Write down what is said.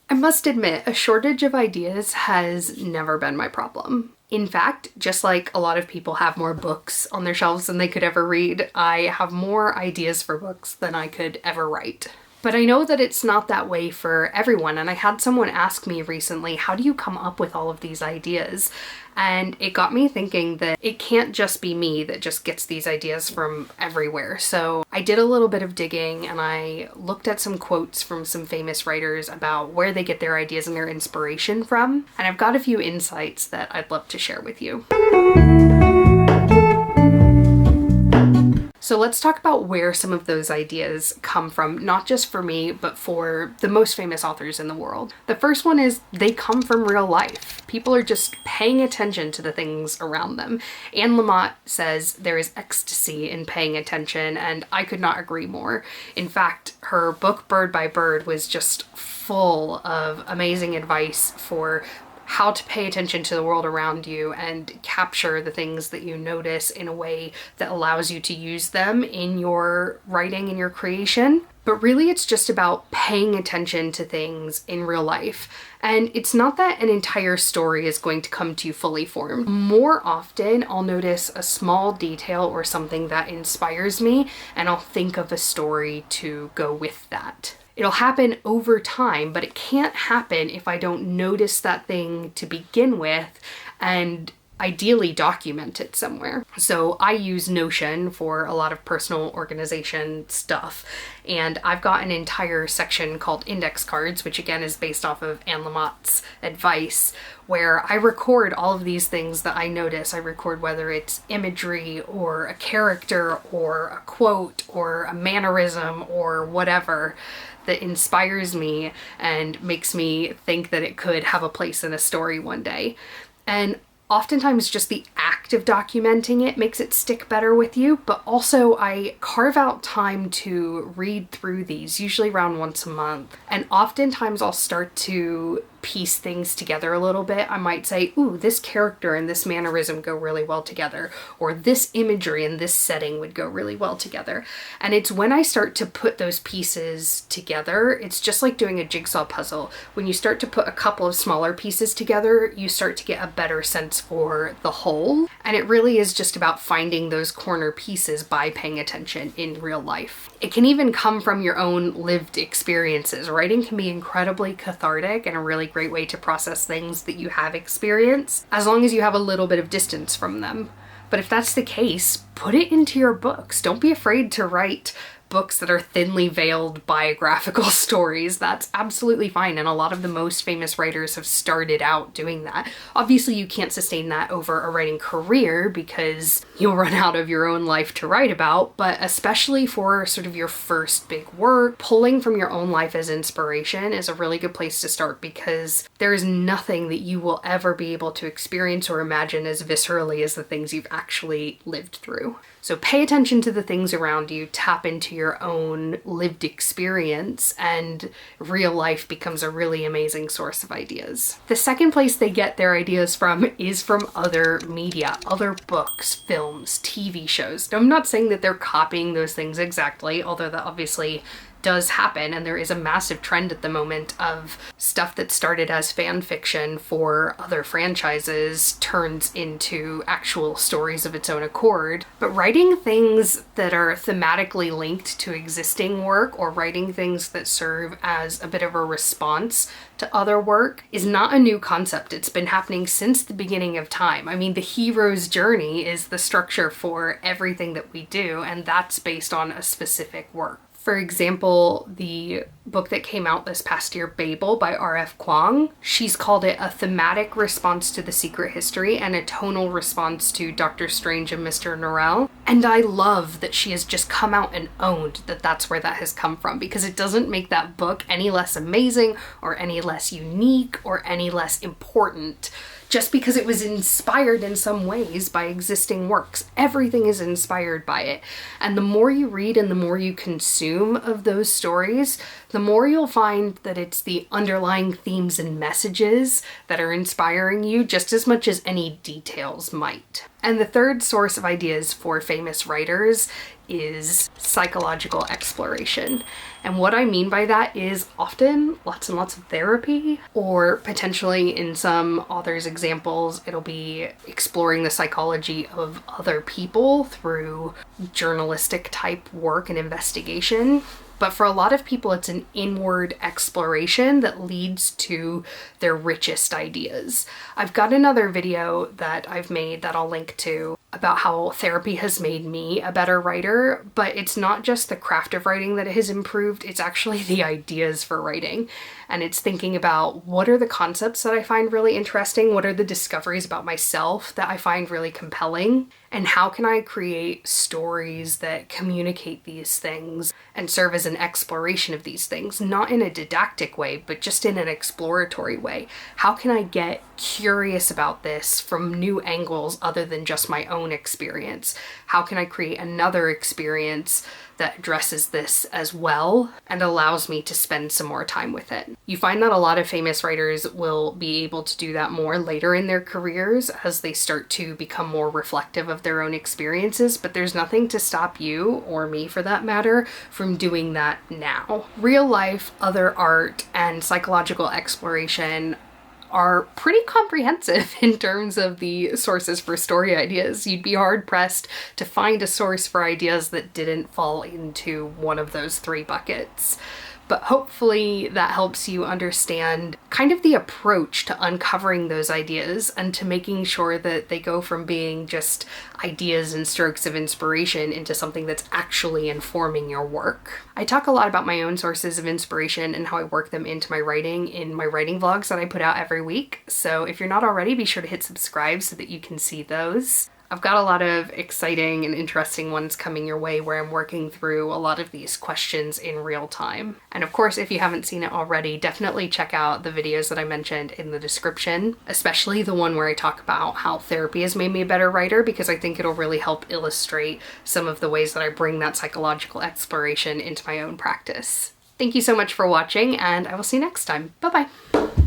I must admit, a shortage of ideas has never been my problem. In fact, just like a lot of people have more books on their shelves than they could ever read, I have more ideas for books than I could ever write. But I know that it's not that way for everyone, and I had someone ask me recently, how do you come up with all of these ideas? And it got me thinking that it can't just be me that just gets these ideas from everywhere. So I did a little bit of digging and I looked at some quotes from some famous writers about where they get their ideas and their inspiration from. And I've got a few insights that I'd love to share with you. So let's talk about where some of those ideas come from, not just for me, but for the most famous authors in the world. The first one is they come from real life. People are just paying attention to the things around them. Anne Lamott says there is ecstasy in paying attention, and I could not agree more. In fact, her book Bird by Bird was just full of amazing advice for how to pay attention to the world around you and capture the things that you notice in a way that allows you to use them in your writing and your creation. But really it's just about paying attention to things in real life. And it's not that an entire story is going to come to you fully formed. More often I'll notice a small detail or something that inspires me and I'll think of a story to go with that. It'll happen over time, but it can't happen if I don't notice that thing to begin with and ideally document it somewhere. So I use Notion for a lot of personal organization stuff, and I've got an entire section called index cards, which again is based off of Anne Lamott's advice, where I record all of these things that I notice. I record whether it's imagery or a character or a quote or a mannerism or whatever that inspires me and makes me think that it could have a place in a story one day. And oftentimes just the act of documenting it makes it stick better with you, but also I carve out time to read through these, usually around once a month. And oftentimes I'll start to piece things together a little bit. I might say, ooh, this character and this mannerism go really well together, or this imagery and this setting would go really well together. And it's when I start to put those pieces together, it's just like doing a jigsaw puzzle. When you start to put a couple of smaller pieces together, you start to get a better sense for the whole. And it really is just about finding those corner pieces by paying attention in real life. It can even come from your own lived experiences. Writing can be incredibly cathartic and a really great way to process things that you have experienced, as long as you have a little bit of distance from them. But if that's the case, put it into your books. Don't be afraid to write books that are thinly veiled biographical stories. That's absolutely fine, and a lot of the most famous writers have started out doing that. Obviously you can't sustain that over a writing career because you'll run out of your own life to write about, but especially for sort of your first big work, pulling from your own life as inspiration is a really good place to start, because there is nothing that you will ever be able to experience or imagine as viscerally as the things you've actually lived through. So pay attention to the things around you, tap into your own lived experience, and real life becomes a really amazing source of ideas. The second place they get their ideas from is from other media, other books, films, TV shows. Now, I'm not saying that they're copying those things exactly, although that obviously does happen, and there is a massive trend at the moment of stuff that started as fan fiction for other franchises turns into actual stories of its own accord. But writing things that are thematically linked to existing work, or writing things that serve as a bit of a response to other work, is not a new concept. It's been happening since the beginning of time. I mean, the hero's journey is the structure for everything that we do, and that's based on a specific work. For example, the book that came out this past year, Babel by R.F. Kuang, she's called it a thematic response to The Secret History and a tonal response to Doctor Strange and Mr. Norrell. And I love that she has just come out and owned that that's where that has come from, because it doesn't make that book any less amazing or any less unique or any less important just because it was inspired in some ways by existing works. Everything is inspired by it. And the more you read and the more you consume of those stories, the more you'll find that it's the underlying themes and messages that are inspiring you just as much as any details might. And the third source of ideas for famous writers is psychological exploration. And what I mean by that is often lots and lots of therapy, or potentially in some authors' examples, it'll be exploring the psychology of other people through journalistic type work and investigation. But for a lot of people, it's an inward exploration that leads to their richest ideas. I've got another video that I've made that I'll link to about how therapy has made me a better writer, but it's not just the craft of writing that has improved, it's actually the ideas for writing. And it's thinking about what are the concepts that I find really interesting, what are the discoveries about myself that I find really compelling, and how can I create stories that communicate these things and serve as an exploration of these things, not in a didactic way, but just in an exploratory way. How can I get curious about this from new angles other than just my own experience? How can I create another experience that addresses this as well and allows me to spend some more time with it? You find that a lot of famous writers will be able to do that more later in their careers as they start to become more reflective of their own experiences, but there's nothing to stop you, or me for that matter, from doing that now. Real life, other art, and psychological exploration are pretty comprehensive in terms of the sources for story ideas. You'd be hard pressed to find a source for ideas that didn't fall into one of those three buckets. But hopefully that helps you understand kind of the approach to uncovering those ideas and to making sure that they go from being just ideas and strokes of inspiration into something that's actually informing your work. I talk a lot about my own sources of inspiration and how I work them into my writing in my writing vlogs that I put out every week. So if you're not already, be sure to hit subscribe so that you can see those. I've got a lot of exciting and interesting ones coming your way where I'm working through a lot of these questions in real time. And of course, if you haven't seen it already, definitely check out the videos that I mentioned in the description, especially the one where I talk about how therapy has made me a better writer, because I think it'll really help illustrate some of the ways that I bring that psychological exploration into my own practice. Thank you so much for watching, and I will see you next time. Bye-bye.